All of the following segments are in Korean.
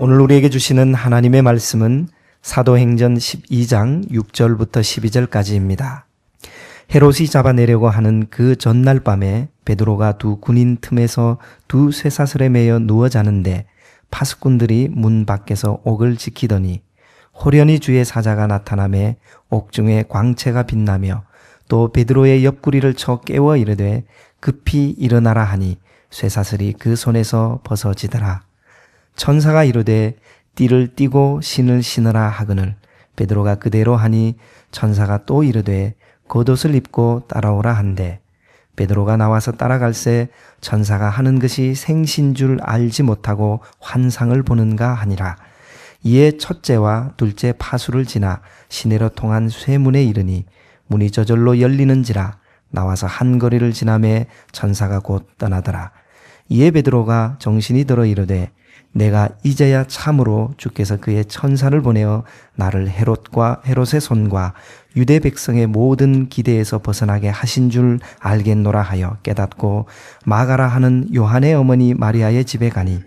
오늘 우리에게 주시는 하나님의 말씀은 사도행전 12장 6절부터 12절까지입니다. 헤롯이 잡아내려고 하는 그 전날 밤에 베드로가 두 군인 틈에서 두 쇠사슬에 매여 누워 자는데 파수꾼들이 문 밖에서 옥을 지키더니 호련히 주의 사자가 나타나매 옥중에 광채가 빛나며 또 베드로의 옆구리를 쳐 깨워 이르되 급히 일어나라 하니 쇠사슬이 그 손에서 벗어지더라. 천사가 이르되 띠를 띠고 신을 신으라 하거늘 베드로가 그대로 하니 천사가 또 이르되 겉옷을 입고 따라오라 한대 베드로가 나와서 따라갈새 천사가 하는 것이 생신 줄 알지 못하고 환상을 보는가 하니라. 이에 첫째와 둘째 파수를 지나 시내로 통한 쇠문에 이르니 문이 저절로 열리는지라 나와서 한 거리를 지나매 천사가 곧 떠나더라. 이에 베드로가 정신이 들어 이르되 내가 이제야 참으로 주께서 그의 천사를 보내어 나를 헤롯의 손과 유대 백성의 모든 기대에서 벗어나게 하신 줄 알겠노라 하여 깨닫고 마가라 하는 요한의 어머니 마리아의 집에 가니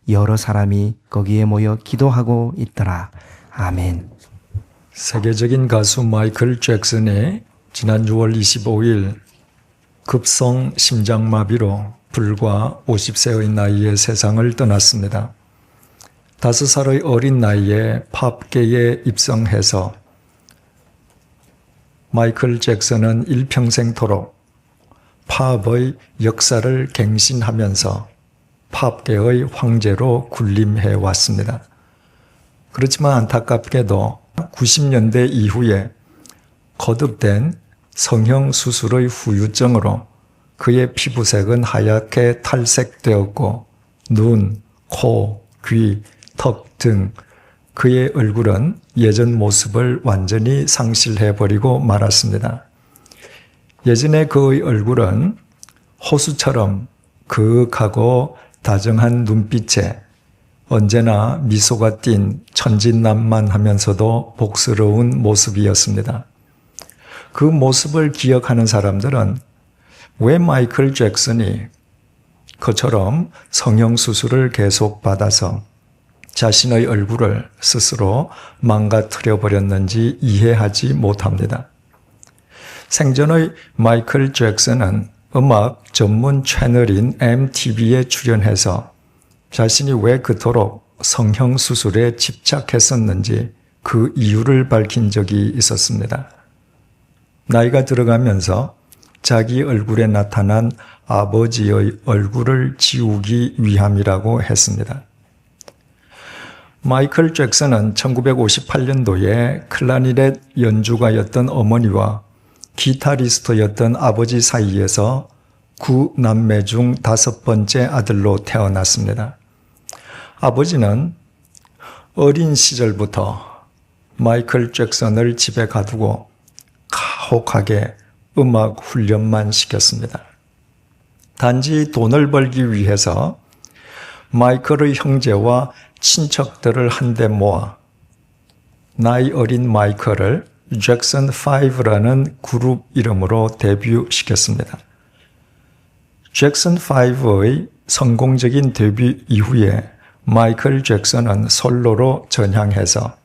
여러 사람이 거기에 모여 기도하고 있더라. 아멘. 세계적인 가수 마이클 잭슨이 지난 6월 25일 급성 심장마비로 불과 50세의 나이에 세상을 떠났습니다. 5살의 어린 나이에 팝계에 입성해서 마이클 잭슨은 일평생토록 팝의 역사를 갱신하면서 팝계의 황제로 군림해 왔습니다. 그렇지만 안타깝게도 90년대 이후에 거듭된 성형수술의 후유증으로 그의 피부색은 하얗게 탈색되었고 눈, 코, 귀, 턱 등 그의 얼굴은 예전 모습을 완전히 상실해버리고 말았습니다. 예전에 그의 얼굴은 호수처럼 그윽하고 다정한 눈빛에 언제나 미소가 띤 천진난만하면서도 복스러운 모습이었습니다. 그 모습을 기억하는 사람들은 왜 마이클 잭슨이 그처럼 성형수술을 계속 받아서 자신의 얼굴을 스스로 망가뜨려 버렸는지 이해하지 못합니다. 생전의 마이클 잭슨은 음악 전문 채널인 MTV에 출연해서 자신이 왜 그토록 성형수술에 집착했었는지 그 이유를 밝힌 적이 있었습니다. 나이가 들어가면서 자기 얼굴에 나타난 아버지의 얼굴을 지우기 위함이라고 했습니다. 마이클 잭슨은 1958년도에 클라리넷 연주가였던 어머니와 기타리스트였던 아버지 사이에서 9남매 중 5번째 아들로 태어났습니다. 아버지는 어린 시절부터 마이클 잭슨을 집에 가두고 가혹하게 음악 훈련만 시켰습니다. 단지 돈을 벌기 위해서 마이클의 형제와 친척들을 한데 모아 나이 어린 마이클을 잭슨 5라는 그룹 이름으로 데뷔시켰습니다. 잭슨 5의 성공적인 데뷔 이후에 마이클 잭슨은 솔로로 전향해서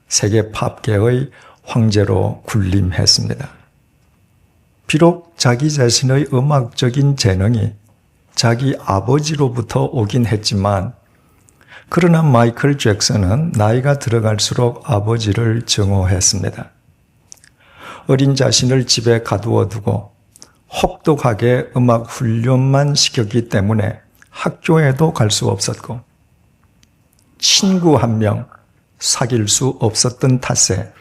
세계 팝계의 황제로 군림했습니다. 비록 자기 자신의 음악적인 재능이 자기 아버지로부터 오긴 했지만 그러나 마이클 잭슨은 나이가 들어갈수록 아버지를 증오했습니다. 어린 자신을 집에 가두어 두고 혹독하게 음악 훈련만 시켰기 때문에 학교에도 갈 수 없었고 친구 한 명 사귈 수 없었던 탓에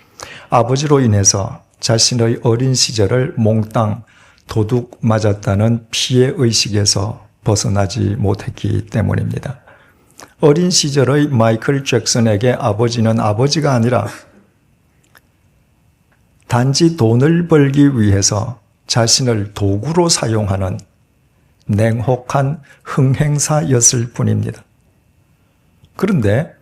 아버지로 인해서 자신의 어린 시절을 몽땅 도둑 맞았다는 피해의식에서 벗어나지 못했기 때문입니다. 어린 시절의 마이클 잭슨에게 아버지는 아버지가 아니라 단지 돈을 벌기 위해서 자신을 도구로 사용하는 냉혹한 흥행사였을 뿐입니다. 그런데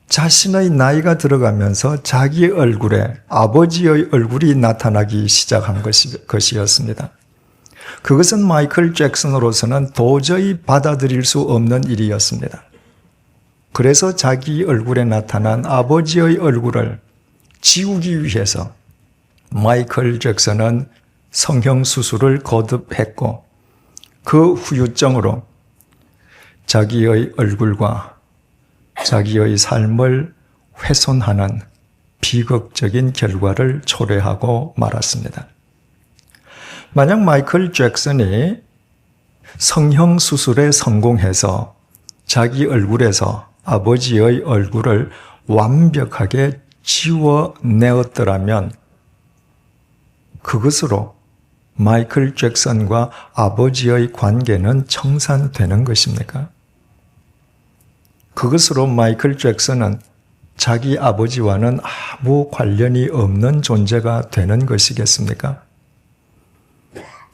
자신의 나이가 들어가면서 자기의 얼굴에 아버지의 얼굴이 나타나기 시작한 것이었습니다. 그것은 마이클 잭슨으로서는 도저히 받아들일 수 없는 일이었습니다. 그래서 자기 얼굴에 나타난 아버지의 얼굴을 지우기 위해서 마이클 잭슨은 성형수술을 거듭했고 그 후유증으로 자기의 얼굴과 자기의 삶을 훼손하는 비극적인 결과를 초래하고 말았습니다. 만약 마이클 잭슨이 성형수술에 성공해서 자기 얼굴에서 아버지의 얼굴을 완벽하게 지워내었더라면 그것으로 마이클 잭슨과 아버지의 관계는 청산되는 것입니까? 그것으로 마이클 잭슨은 자기 아버지와는 아무 관련이 없는 존재가 되는 것이겠습니까?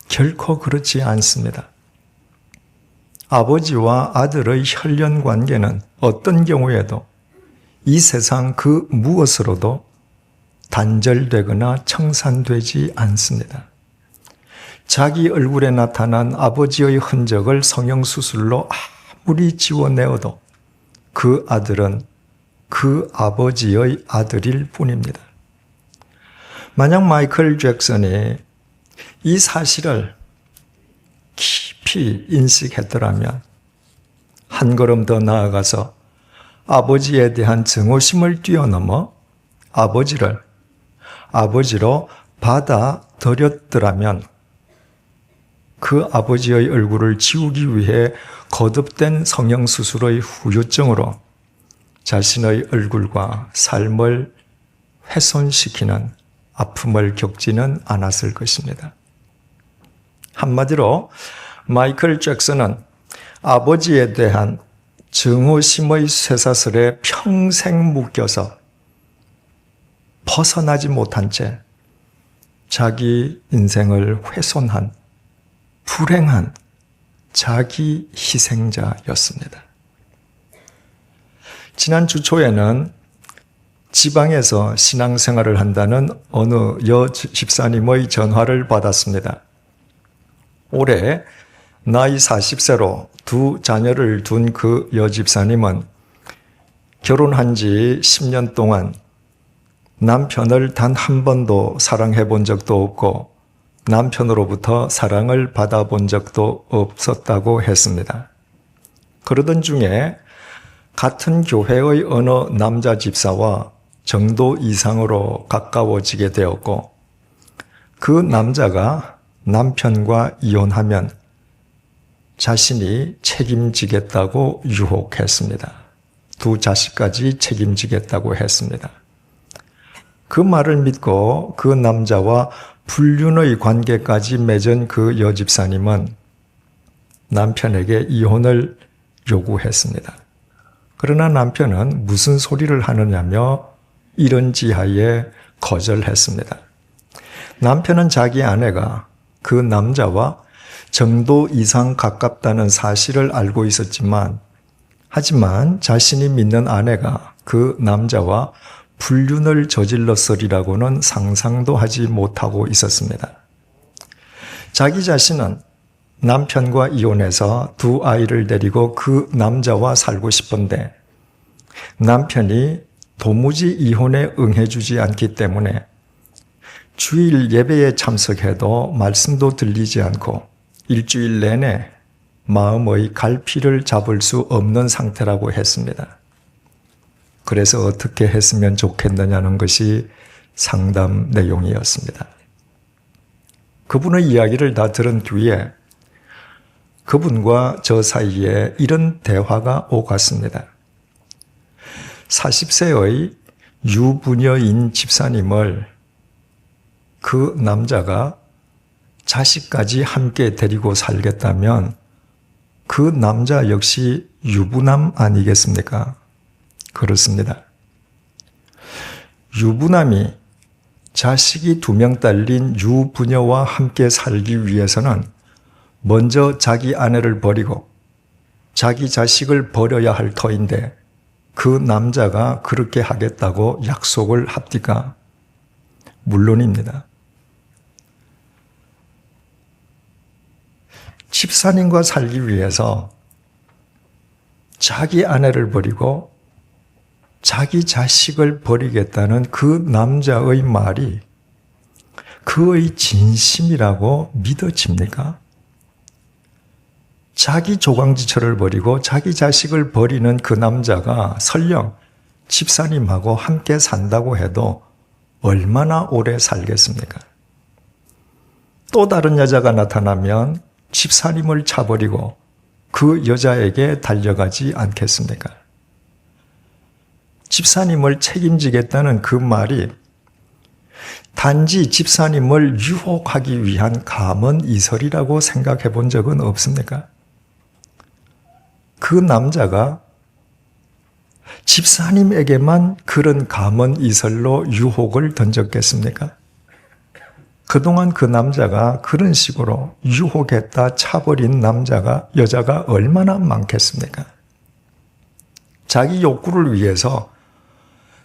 결코 그렇지 않습니다. 아버지와 아들의 혈연 관계는 어떤 경우에도 이 세상 그 무엇으로도 단절되거나 청산되지 않습니다. 자기 얼굴에 나타난 아버지의 흔적을 성형수술로 아무리 지워내어도 그 아들은 그 아버지의 아들일 뿐입니다. 만약 마이클 잭슨이 이 사실을 깊이 인식했더라면 한 걸음 더 나아가서 아버지에 대한 증오심을 뛰어넘어 아버지로 받아들였더라면 그 아버지의 얼굴을 지우기 위해 거듭된 성형수술의 후유증으로 자신의 얼굴과 삶을 훼손시키는 아픔을 겪지는 않았을 것입니다. 한마디로 마이클 잭슨은 아버지에 대한 증오심의 쇠사슬에 평생 묶여서 벗어나지 못한 채 자기 인생을 훼손한 불행한 자기 희생자였습니다. 지난 주 초에는 지방에서 신앙생활을 한다는 어느 여 집사님의 전화를 받았습니다. 올해 나이 40세로 두 자녀를 둔 그 여 집사님은 결혼한 지 10년 동안 남편을 단 한 번도 사랑해 본 적도 없고 남편으로부터 사랑을 받아본 적도 없었다고 했습니다. 그러던 중에 같은 교회의 어느 남자 집사와 정도 이상으로 가까워지게 되었고 그 남자가 남편과 이혼하면 자신이 책임지겠다고 유혹했습니다. 두 자식까지 책임지겠다고 했습니다. 그 말을 믿고 그 남자와 불륜의 관계까지 맺은 그 여집사님은 남편에게 이혼을 요구했습니다. 그러나 남편은 무슨 소리를 하느냐며 이런 지하에 거절했습니다. 남편은 자기 아내가 그 남자와 정도 이상 가깝다는 사실을 알고 있었지만 하지만 자신이 믿는 아내가 그 남자와 불륜을 저질렀으리라고는 상상도 하지 못하고 있었습니다. 자기 자신은 남편과 이혼해서 두 아이를 데리고 그 남자와 살고 싶은데 남편이 도무지 이혼에 응해주지 않기 때문에 주일 예배에 참석해도 말씀도 들리지 않고 일주일 내내 마음의 갈피를 잡을 수 없는 상태라고 했습니다. 그래서 어떻게 했으면 좋겠느냐는 것이 상담 내용이었습니다. 그분의 이야기를 다 들은 뒤에 그분과 저 사이에 이런 대화가 오갔습니다. 40세의 유부녀인 집사님을 그 남자가 자식까지 함께 데리고 살겠다면 그 남자 역시 유부남 아니겠습니까? 그렇습니다. 유부남이 자식이 2명 딸린 유부녀와 함께 살기 위해서는 먼저 자기 아내를 버리고 자기 자식을 버려야 할 터인데 그 남자가 그렇게 하겠다고 약속을 합니까? 물론입니다. 집사님과 살기 위해서 자기 아내를 버리고 자기 자식을 버리겠다는 그 남자의 말이 그의 진심이라고 믿어집니까? 자기 조강지처를 버리고 자기 자식을 버리는 그 남자가 설령 집사님하고 함께 산다고 해도 얼마나 오래 살겠습니까? 또 다른 여자가 나타나면 집사님을 차버리고 그 여자에게 달려가지 않겠습니까? 집사님을 책임지겠다는 그 말이 단지 집사님을 유혹하기 위한 감언이설이라고 생각해 본 적은 없습니까? 그 남자가 집사님에게만 그런 감언이설로 유혹을 던졌겠습니까? 그동안 그 남자가 그런 식으로 유혹했다 차버린 여자가 얼마나 많겠습니까? 자기 욕구를 위해서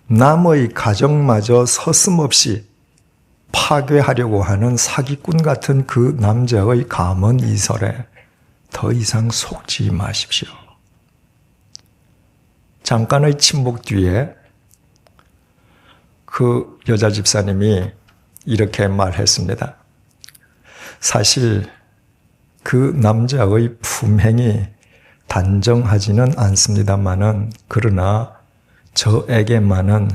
남의 가정마저 서슴없이 파괴하려고 하는 사기꾼 같은 그 남자의 감언이설에 더 이상 속지 마십시오. 잠깐의 침묵 뒤에 그 여자 집사님이 이렇게 말했습니다. 사실 그 남자의 품행이 단정하지는 않습니다마는 그러나 저에게만은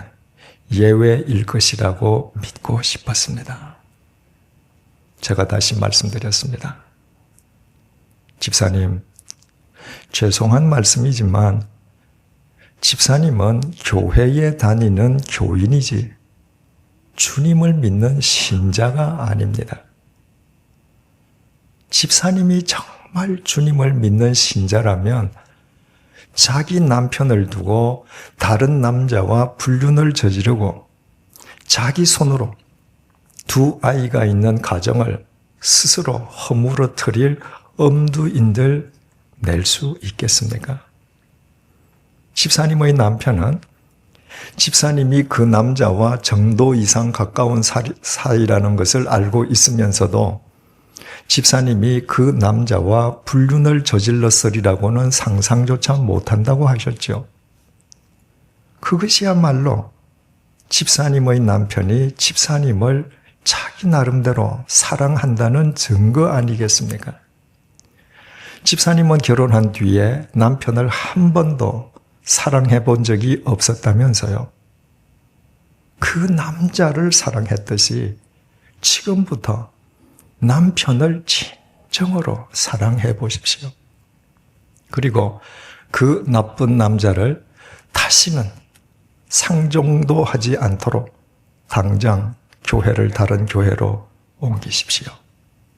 예외일 것이라고 믿고 싶었습니다. 제가 다시 말씀드렸습니다. 집사님, 죄송한 말씀이지만 집사님은 교회에 다니는 교인이지 주님을 믿는 신자가 아닙니다. 집사님이 정말 주님을 믿는 신자라면 자기 남편을 두고 다른 남자와 불륜을 저지르고 자기 손으로 두 아이가 있는 가정을 스스로 허물어뜨릴 엄두인들 낼 수 있겠습니까? 집사님의 남편은 집사님이 그 남자와 정도 이상 가까운 사이라는 것을 알고 있으면서도 집사님이 그 남자와 불륜을 저질렀으리라고는 상상조차 못한다고 하셨죠. 그것이야말로 집사님의 남편이 집사님을 자기 나름대로 사랑한다는 증거 아니겠습니까? 집사님은 결혼한 뒤에 남편을 한 번도 사랑해 본 적이 없었다면서요. 그 남자를 사랑했듯이 지금부터 남편을 진정으로 사랑해 보십시오. 그리고 그 나쁜 남자를 다시는 상종도 하지 않도록 당장 교회를 다른 교회로 옮기십시오.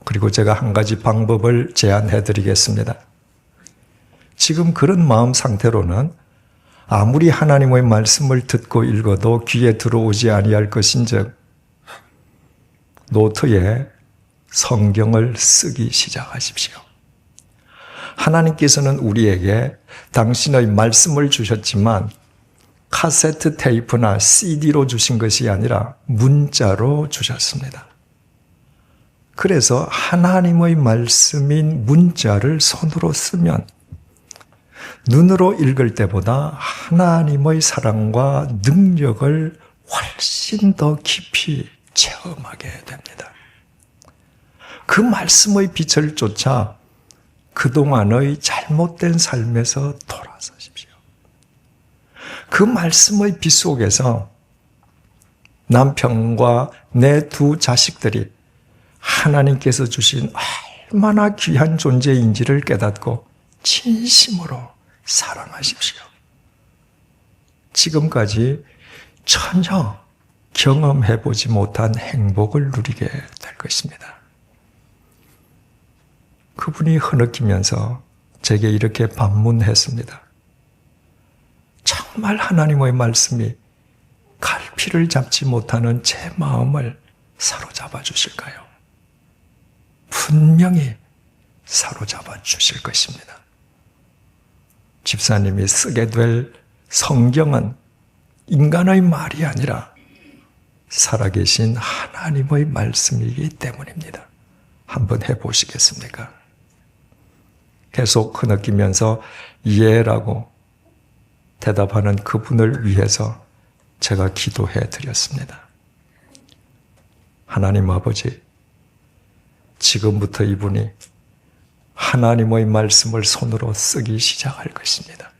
그리고 제가 한 가지 방법을 제안해 드리겠습니다. 지금 그런 마음 상태로는 아무리 하나님의 말씀을 듣고 읽어도 귀에 들어오지 아니할 것인즉 노트에 성경을 쓰기 시작하십시오. 하나님께서는 우리에게 당신의 말씀을 주셨지만 카세트 테이프나 CD로 주신 것이 아니라 문자로 주셨습니다. 그래서 하나님의 말씀인 문자를 손으로 쓰면 눈으로 읽을 때보다 하나님의 사랑과 능력을 훨씬 더 깊이 체험하게 됩니다. 그 말씀의 빛을 쫓아 그동안의 잘못된 삶에서 돌아서십시오. 그 말씀의 빛 속에서 남편과 내 두 자식들이 하나님께서 주신 얼마나 귀한 존재인지를 깨닫고 진심으로 사랑하십시오. 지금까지 전혀 경험해보지 못한 행복을 누리게 될 것입니다. 그분이 흐느끼면서 제게 이렇게 반문했습니다. 정말 하나님의 말씀이 갈피를 잡지 못하는 제 마음을 사로잡아 주실까요? 분명히 사로잡아 주실 것입니다. 집사님이 쓰게 될 성경은 인간의 말이 아니라 살아계신 하나님의 말씀이기 때문입니다. 한번 해보시겠습니까? 계속 흐느끼면서 예라고 대답하는 그분을 위해서 제가 기도해 드렸습니다. 하나님 아버지, 지금부터 이분이 하나님의 말씀을 손으로 쓰기 시작할 것입니다.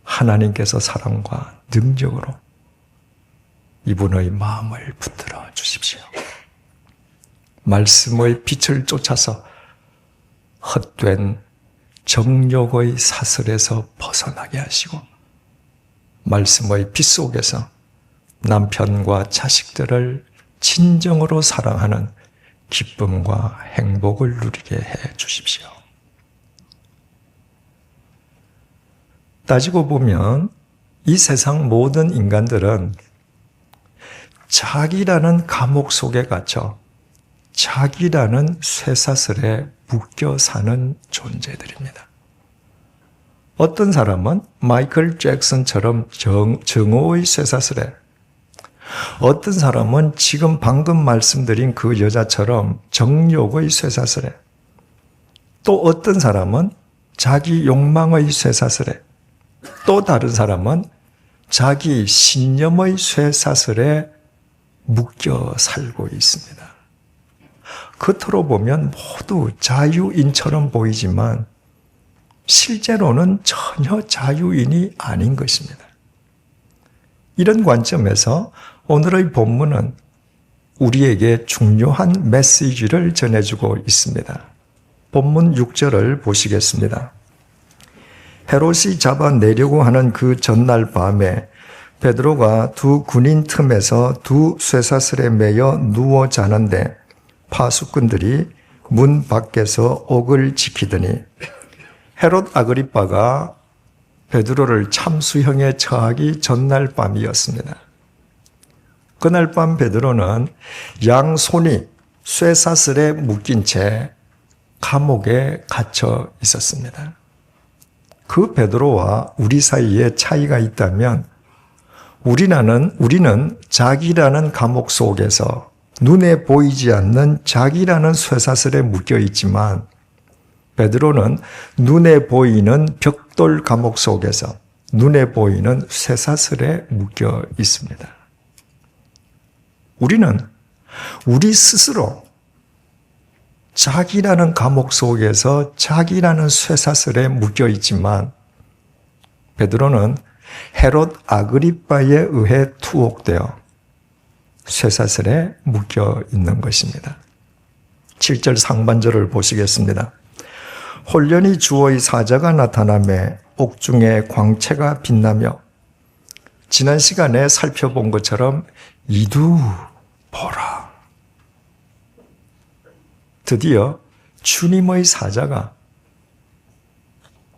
하나님께서 사랑과 능력으로 이분의 마음을 붙들어 주십시오. 말씀의 빛을 쫓아서 헛된 정욕의 사슬에서 벗어나게 하시고 말씀의 빛 속에서 남편과 자식들을 진정으로 사랑하는 기쁨과 행복을 누리게 해 주십시오. 따지고 보면 이 세상 모든 인간들은 자기라는 감옥 속에 갇혀 자기라는 쇠사슬에 묶여 사는 존재들입니다. 어떤 사람은 마이클 잭슨처럼 정오의 쇠사슬에, 어떤 사람은 지금 방금 말씀드린 그 여자처럼 정욕의 쇠사슬에, 또 어떤 사람은 자기 욕망의 쇠사슬에, 또 다른 사람은 자기 신념의 쇠사슬에 묶여 살고 있습니다. 겉으로 보면 모두 자유인처럼 보이지만 실제로는 전혀 자유인이 아닌 것입니다. 이런 관점에서 오늘의 본문은 우리에게 중요한 메시지를 전해주고 있습니다. 본문 6절을 보시겠습니다. 헤롯이 잡아내려고 하는 그 전날 밤에 베드로가 두 군인 틈에서 두 쇠사슬에 매여 누워 자는데 파수꾼들이 문 밖에서 옥을 지키더니 헤롯 아그리빠가 베드로를 참수형에 처하기 전날 밤이었습니다. 그날 밤 베드로는 양손이 쇠사슬에 묶인 채 감옥에 갇혀 있었습니다. 그 베드로와 우리 사이에 차이가 있다면 우리는 자기라는 감옥 속에서 눈에 보이지 않는 자기라는 쇠사슬에 묶여 있지만 베드로는 눈에 보이는 벽돌 감옥 속에서 눈에 보이는 쇠사슬에 묶여 있습니다. 우리는 우리 스스로 자기라는 감옥 속에서 자기라는 쇠사슬에 묶여 있지만 베드로는 헤롯 아그리빠에 의해 투옥되어 쇠사슬에 묶여 있는 것입니다. 7절 상반절을 보시겠습니다. 홀련히 주의 사자가 나타나매 옥중에 광채가 빛나며 지난 시간에 살펴본 것처럼 이두 보라. 드디어 주님의 사자가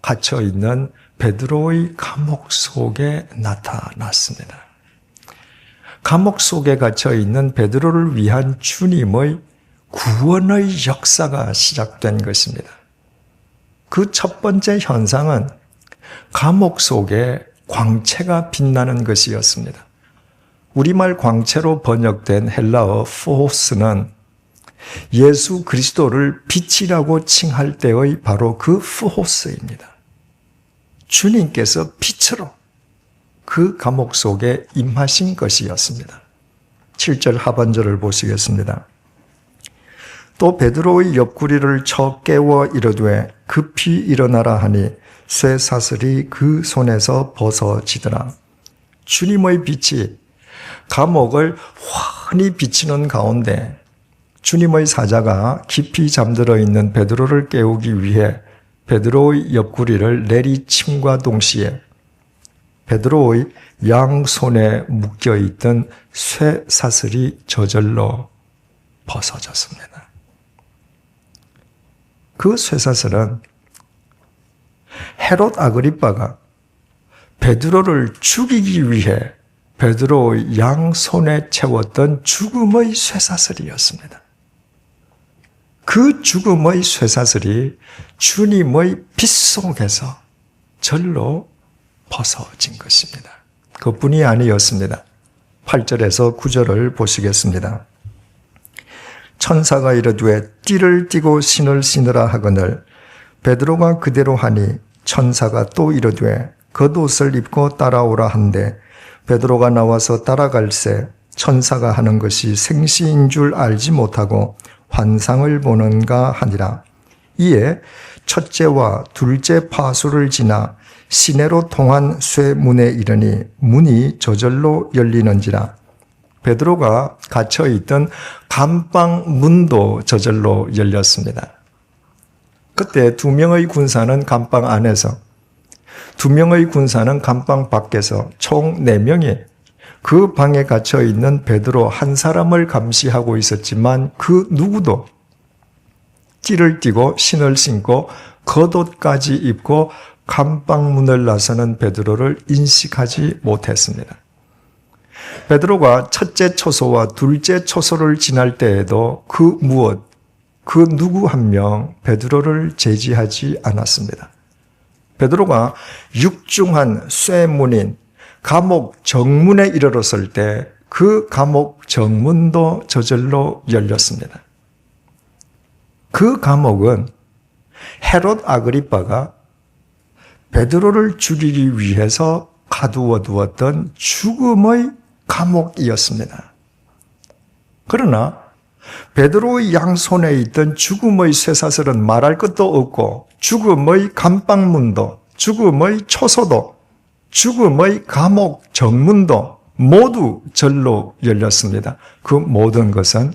갇혀있는 베드로의 감옥 속에 나타났습니다. 감옥 속에 갇혀있는 베드로를 위한 주님의 구원의 역사가 시작된 것입니다. 그 첫 번째 현상은 감옥 속에 광채가 빛나는 것이었습니다. 우리말 광채로 번역된 헬라어 포호스는 예수 그리스도를 빛이라고 칭할 때의 바로 그 포호스입니다. 주님께서 빛으로 그 감옥 속에 임하신 것이었습니다. 7절 하반절을 보시겠습니다. 또 베드로의 옆구리를 쳐 깨워 이르되 급히 일어나라 하니 쇠사슬이 그 손에서 벗어지더라. 주님의 빛이 감옥을 환히 비치는 가운데 주님의 사자가 깊이 잠들어 있는 베드로를 깨우기 위해 베드로의 옆구리를 내리침과 동시에 베드로의 양손에 묶여있던 쇠사슬이 저절로 벗어졌습니다. 그 쇠사슬은 헤롯 아그리빠가 베드로를 죽이기 위해 베드로의 양손에 채웠던 죽음의 쇠사슬이었습니다. 그 죽음의 쇠사슬이 주님의 빛 속에서 절로 벗어진 것입니다. 그뿐이 아니었습니다. 8절에서 9절을 보시겠습니다. 천사가 이르되 띠를 띠고 신을 신으라 하거늘 베드로가 그대로 하니 천사가 또 이르되 겉옷을 입고 따라오라 한데 베드로가 나와서 따라갈새 천사가 하는 것이 생시인 줄 알지 못하고 환상을 보는가 하니라. 이에 첫째와 둘째 파수를 지나 시내로 통한 쇠문에 이르니 문이 저절로 열리는지라. 베드로가 갇혀있던 감방 문도 저절로 열렸습니다. 그때 2명의 군사는 감방 안에서, 2명의 군사는 감방 밖에서 총 4명이 그 방에 갇혀있는 베드로 한 사람을 감시하고 있었지만 그 누구도 띠를 띠고 신을 신고 겉옷까지 입고 감방문을 나서는 베드로를 인식하지 못했습니다. 베드로가 첫째 초소와 둘째 초소를 지날 때에도 그 누구 한 명 베드로를 제지하지 않았습니다. 베드로가 육중한 쇠문인 감옥 정문에 이르렀을 때 그 감옥 정문도 저절로 열렸습니다. 그 감옥은 헤롯 아그리빠가 베드로를 죽이기 위해서 가두어 두었던 죽음의 감옥이었습니다. 그러나 베드로의 양손에 있던 죽음의 쇠사슬은 말할 것도 없고 죽음의 감방문도, 죽음의 초소도, 죽음의 감옥 정문도 모두 절로 열렸습니다. 그 모든 것은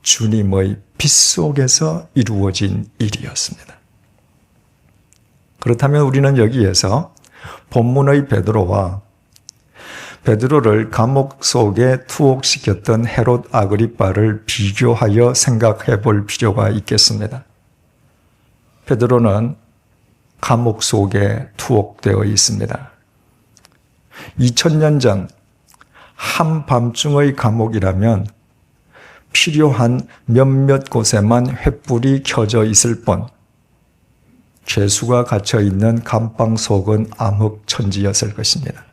주님의 빛 속에서 이루어진 일이었습니다. 그렇다면 우리는 여기에서 본문의 베드로와 베드로를 감옥 속에 투옥시켰던 헤롯 아그리빠를 비교하여 생각해 볼 필요가 있겠습니다. 베드로는 감옥 속에 투옥되어 있습니다. 2000년 전 한밤중의 감옥이라면 필요한 몇몇 곳에만 횃불이 켜져 있을 뿐 죄수가 갇혀있는 감방 속은 암흑천지였을 것입니다.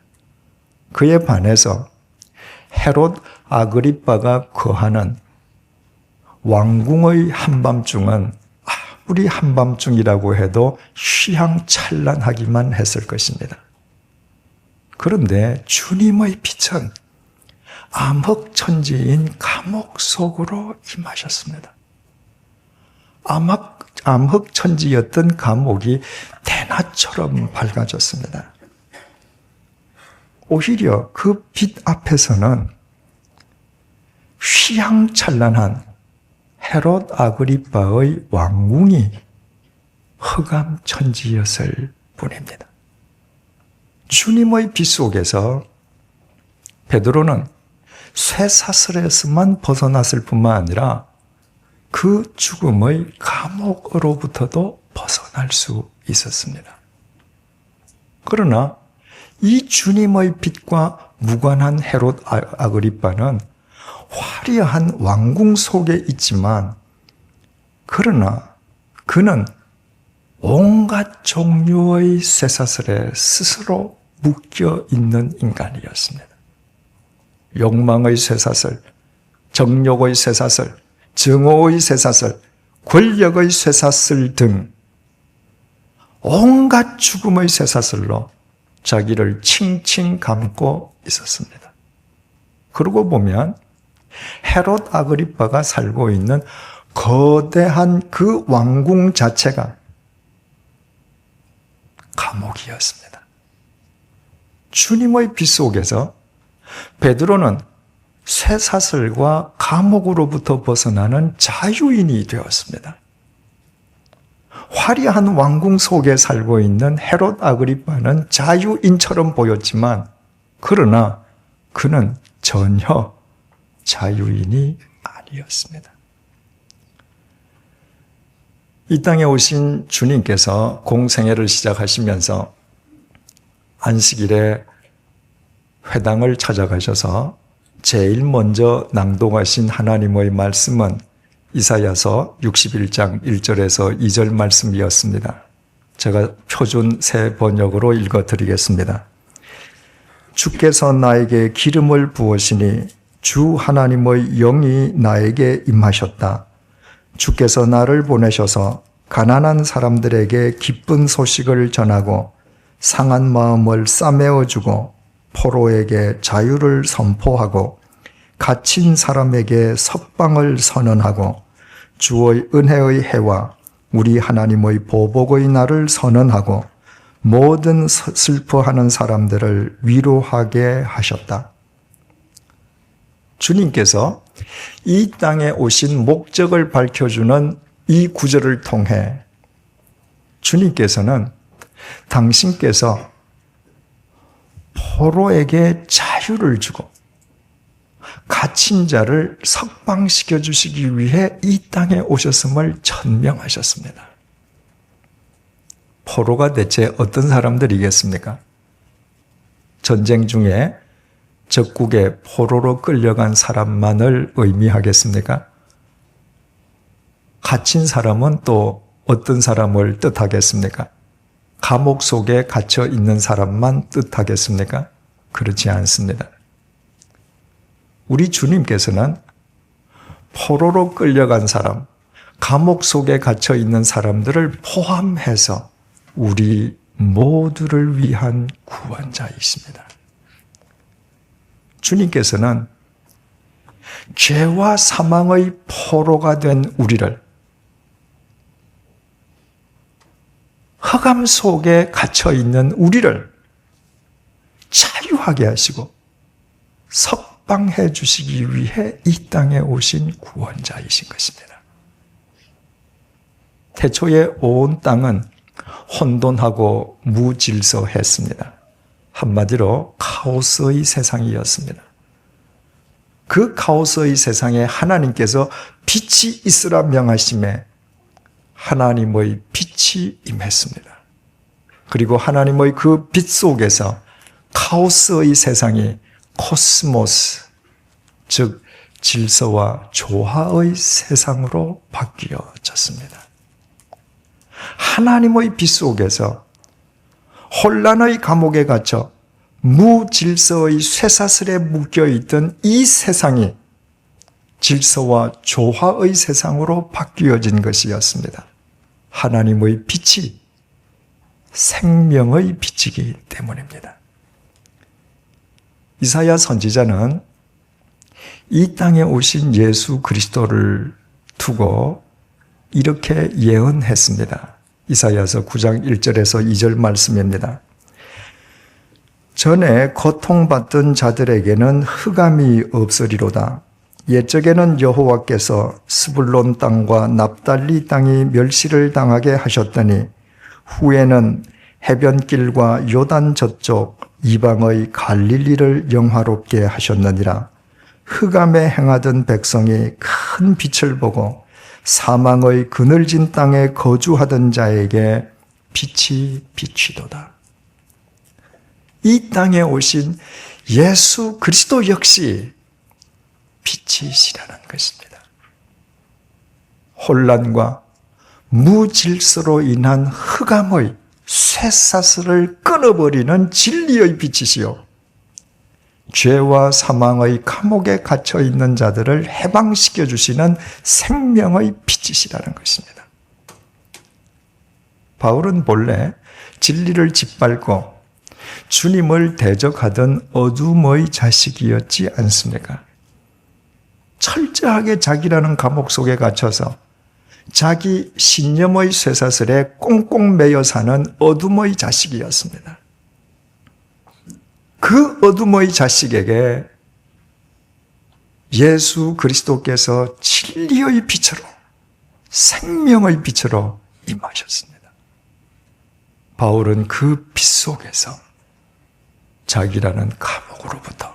그에 반해서 헤롯 아그리빠가 거하는 왕궁의 한밤중은 아무리 한밤중이라고 해도 휘황찬란하기만 했을 것입니다. 그런데 주님의 빛은 암흑천지인 감옥 속으로 임하셨습니다. 암흑천지였던 감옥이 대낮처럼 밝아졌습니다. 오히려 그 빛 앞에서는 휘황찬란한 헤롯 아그리빠의 왕궁이 흑암천지였을 뿐입니다. 주님의 빛 속에서 베드로는 쇠사슬에서만 벗어났을 뿐만 아니라 그 죽음의 감옥으로부터도 벗어날 수 있었습니다. 그러나 이 주님의 빛과 무관한 헤롯 아그리빠는 화려한 왕궁 속에 있지만 그러나 그는 온갖 종류의 쇠사슬에 스스로 묶여 있는 인간이었습니다. 욕망의 쇠사슬, 정욕의 쇠사슬, 증오의 쇠사슬, 권력의 쇠사슬 등 온갖 죽음의 쇠사슬로 자기를 칭칭 감고 있었습니다. 그러고 보면 헤롯 아그리빠가 살고 있는 거대한 그 왕궁 자체가 감옥이었습니다. 주님의 빛 속에서 베드로는 쇠사슬과 감옥으로부터 벗어나는 자유인이 되었습니다. 화려한 왕궁 속에 살고 있는 헤롯 아그리빠는 자유인처럼 보였지만 그러나 그는 전혀 자유인이 아니었습니다. 이 땅에 오신 주님께서 공생애를 시작하시면서 안식일에 회당을 찾아가셔서 제일 먼저 낭독하신 하나님의 말씀은 이사야서 61장 1절에서 2절 말씀이었습니다. 제가 표준 새 번역으로 읽어드리겠습니다. 주께서 나에게 기름을 부으시니 주 하나님의 영이 나에게 임하셨다. 주께서 나를 보내셔서 가난한 사람들에게 기쁜 소식을 전하고 상한 마음을 싸매어주고 포로에게 자유를 선포하고 갇힌 사람에게 석방을 선언하고 주의 은혜의 해와 우리 하나님의 보복의 날을 선언하고 모든 슬퍼하는 사람들을 위로하게 하셨다. 주님께서 이 땅에 오신 목적을 밝혀주는 이 구절을 통해 주님께서는 당신께서 포로에게 자유를 주고 갇힌 자를 석방시켜 주시기 위해 이 땅에 오셨음을 천명하셨습니다. 포로가 대체 어떤 사람들이겠습니까? 전쟁 중에 적국에 포로로 끌려간 사람만을 의미하겠습니까? 갇힌 사람은 또 어떤 사람을 뜻하겠습니까? 감옥 속에 갇혀 있는 사람만 뜻하겠습니까? 그렇지 않습니다. 우리 주님께서는 포로로 끌려간 사람, 감옥 속에 갇혀 있는 사람들을 포함해서 우리 모두를 위한 구원자이십니다. 주님께서는 죄와 사망의 포로가 된 우리를 흑암 속에 갇혀 있는 우리를 자유하게 하시고 석방해 주시기 위해 이 땅에 오신 구원자이신 것입니다. 태초에 온 땅은 혼돈하고 무질서했습니다. 한마디로 카오스의 세상이었습니다. 그 카오스의 세상에 하나님께서 빛이 있으라 명하심에 하나님의 빛이 임했습니다. 그리고 하나님의 그 빛 속에서 카오스의 세상이 코스모스, 즉 질서와 조화의 세상으로 바뀌어졌습니다. 하나님의 빛 속에서 혼란의 감옥에 갇혀 무질서의 쇠사슬에 묶여있던 이 세상이 질서와 조화의 세상으로 바뀌어진 것이었습니다. 하나님의 빛이 생명의 빛이기 때문입니다. 이사야 선지자는 이 땅에 오신 예수 그리스도를 두고 이렇게 예언했습니다. 이사야서 9장 1절에서 2절 말씀입니다. 전에 고통받던 자들에게는 흑암이 없으리로다. 옛적에는 여호와께서 스불론 땅과 납달리 땅이 멸시를 당하게 하셨더니 후에는 해변길과 요단 저쪽 이방의 갈릴리를 영화롭게 하셨느니라. 흑암에 행하던 백성이 큰 빛을 보고 사망의 그늘진 땅에 거주하던 자에게 빛이 비치도다. 이 땅에 오신 예수 그리스도 역시 빛이시라는 것입니다. 혼란과 무질서로 인한 흑암의 쇠사슬을 끊어버리는 진리의 빛이시요 죄와 사망의 감옥에 갇혀 있는 자들을 해방시켜 주시는 생명의 빛이시라는 것입니다. 바울은 본래 진리를 짓밟고 주님을 대적하던 어둠의 자식이었지 않습니까? 철저하게 자기라는 감옥 속에 갇혀서 자기 신념의 쇠사슬에 꽁꽁 매여 사는 어둠의 자식이었습니다. 그 어둠의 자식에게 예수 그리스도께서 진리의 빛으로 생명의 빛으로 임하셨습니다. 바울은 그 빛 속에서 자기라는 감옥으로부터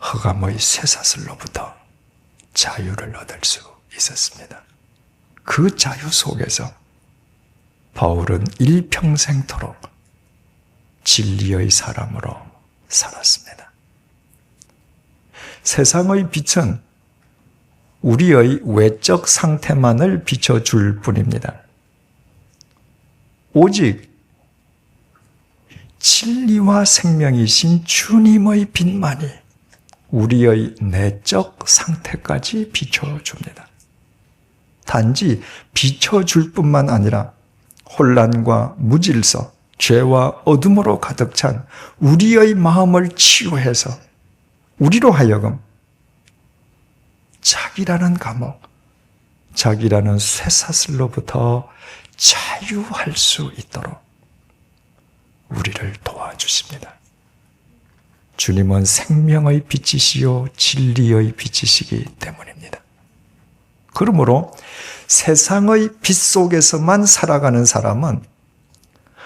흑암의 쇠사슬로부터 자유를 얻을 수 있었습니다. 그 자유 속에서 바울은 일평생토록 진리의 사람으로 살았습니다. 세상의 빛은 우리의 외적 상태만을 비춰줄 뿐입니다. 오직 진리와 생명이신 주님의 빛만이 우리의 내적 상태까지 비춰줍니다. 단지 비춰줄 뿐만 아니라 혼란과 무질서, 죄와 어둠으로 가득 찬 우리의 마음을 치유해서 우리로 하여금 자기라는 감옥, 자기라는 쇠사슬로부터 자유할 수 있도록 우리를 도와주십니다. 주님은 생명의 빛이시요 진리의 빛이시기 때문입니다. 그러므로 세상의 빛 속에서만 살아가는 사람은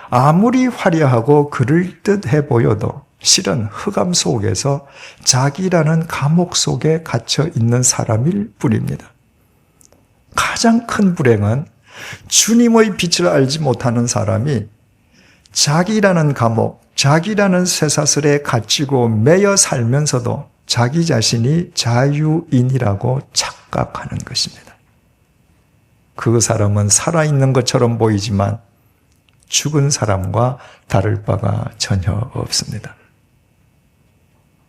아무리 화려하고 그럴듯해 보여도 실은 흑암 속에서 자기라는 감옥 속에 갇혀 있는 사람일 뿐입니다. 가장 큰 불행은 주님의 빛을 알지 못하는 사람이 자기라는 감옥, 자기라는 쇠사슬에 갇히고 매여 살면서도 자기 자신이 자유인이라고 착각하는 것입니다. 그 사람은 살아있는 것처럼 보이지만 죽은 사람과 다를 바가 전혀 없습니다.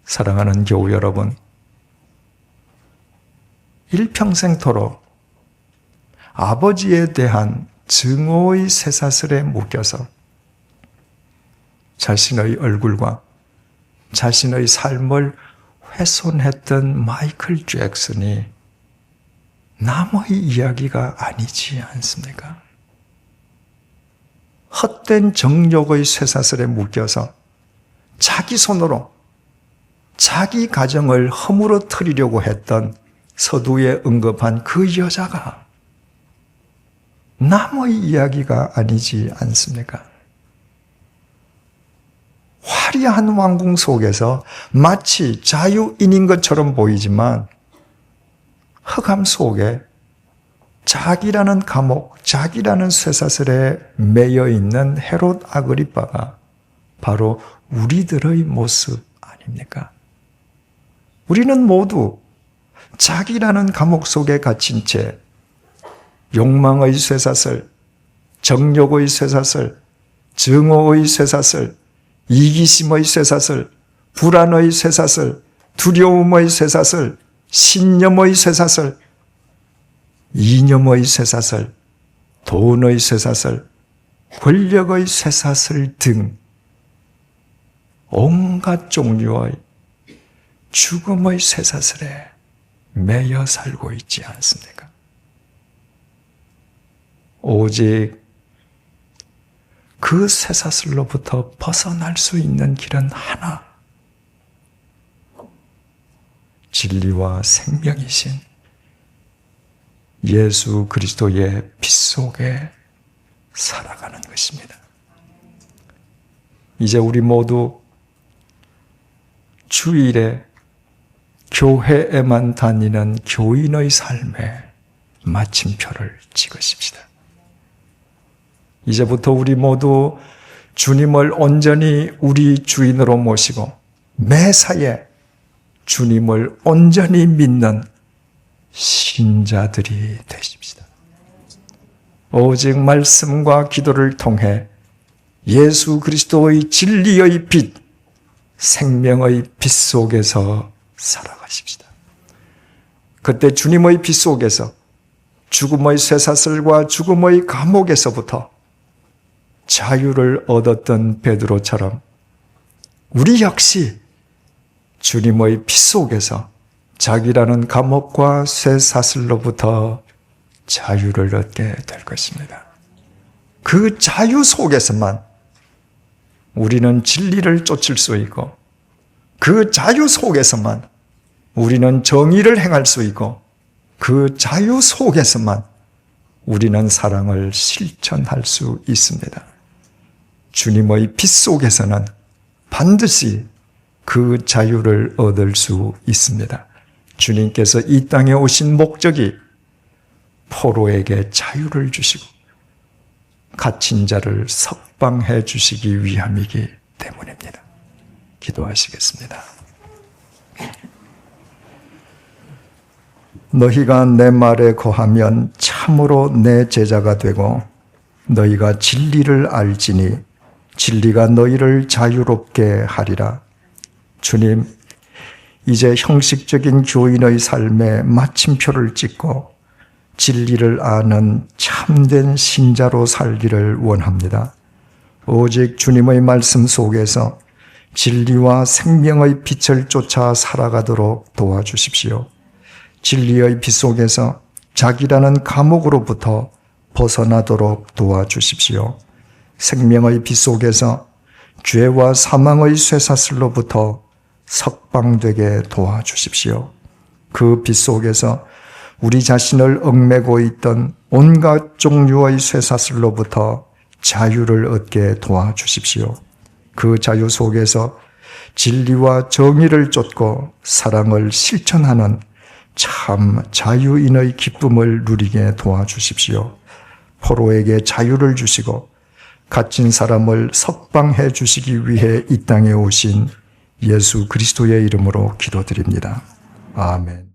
사랑하는 교우 여러분, 일평생토록 아버지에 대한 증오의 쇠사슬에 묶여서 자신의 얼굴과 자신의 삶을 훼손했던 마이클 잭슨이 남의 이야기가 아니지 않습니까? 헛된 정욕의 쇠사슬에 묶여서 자기 손으로 자기 가정을 허물어뜨리려고 했던 서두에 언급한 그 여자가 남의 이야기가 아니지 않습니까? 화려한 왕궁 속에서 마치 자유인인 것처럼 보이지만 흑암 속에 자기라는 감옥, 자기라는 쇠사슬에 매여 있는 헤롯 아그리빠가 바로 우리들의 모습 아닙니까? 우리는 모두 자기라는 감옥 속에 갇힌 채 욕망의 쇠사슬, 정욕의 쇠사슬, 증오의 쇠사슬, 이기심의 쇠사슬, 불안의 쇠사슬, 두려움의 쇠사슬, 신념의 쇠사슬, 이념의 쇠사슬, 돈의 쇠사슬, 권력의 쇠사슬 등 온갖 종류의 죽음의 쇠사슬에 매여 살고 있지 않습니까? 오직 그 쇠사슬로부터 벗어날 수 있는 길은 하나, 진리와 생명이신 예수 그리스도의 빛 속에 살아가는 것입니다. 이제 우리 모두 주일에 교회에만 다니는 교인의 삶에 마침표를 찍으십시다. 이제부터 우리 모두 주님을 온전히 우리 주인으로 모시고 매사에 주님을 온전히 믿는 신자들이 되십시다. 오직 말씀과 기도를 통해 예수 그리스도의 진리의 빛, 생명의 빛 속에서 살아가십시다. 그때 주님의 빛 속에서 죽음의 쇠사슬과 죽음의 감옥에서부터 자유를 얻었던 베드로처럼 우리 역시 주님의 빛 속에서 자기라는 감옥과 쇠사슬로부터 자유를 얻게 될 것입니다. 그 자유 속에서만 우리는 진리를 쫓을 수 있고, 그 자유 속에서만 우리는 정의를 행할 수 있고, 그 자유 속에서만 우리는 사랑을 실천할 수 있습니다. 주님의 빛 속에서는 반드시 그 자유를 얻을 수 있습니다. 주님께서 이 땅에 오신 목적이 포로에게 자유를 주시고 갇힌 자를 석방해 주시기 위함이기 때문입니다. 기도하시겠습니다. 너희가 내 말에 거하면 참으로 내 제자가 되고 너희가 진리를 알지니 진리가 너희를 자유롭게 하리라. 주님, 이제 형식적인 교인의 삶에 마침표를 찍고 진리를 아는 참된 신자로 살기를 원합니다. 오직 주님의 말씀 속에서 진리와 생명의 빛을 쫓아 살아가도록 도와주십시오. 진리의 빛 속에서 자기라는 감옥으로부터 벗어나도록 도와주십시오. 생명의 빛 속에서 죄와 사망의 쇠사슬로부터 석방되게 도와주십시오. 그 빛 속에서 우리 자신을 얽매고 있던 온갖 종류의 쇠사슬로부터 자유를 얻게 도와주십시오. 그 자유 속에서 진리와 정의를 쫓고 사랑을 실천하는 참 자유인의 기쁨을 누리게 도와주십시오. 포로에게 자유를 주시고 갇힌 사람을 석방해 주시기 위해 이 땅에 오신 예수 그리스도의 이름으로 기도드립니다. 아멘.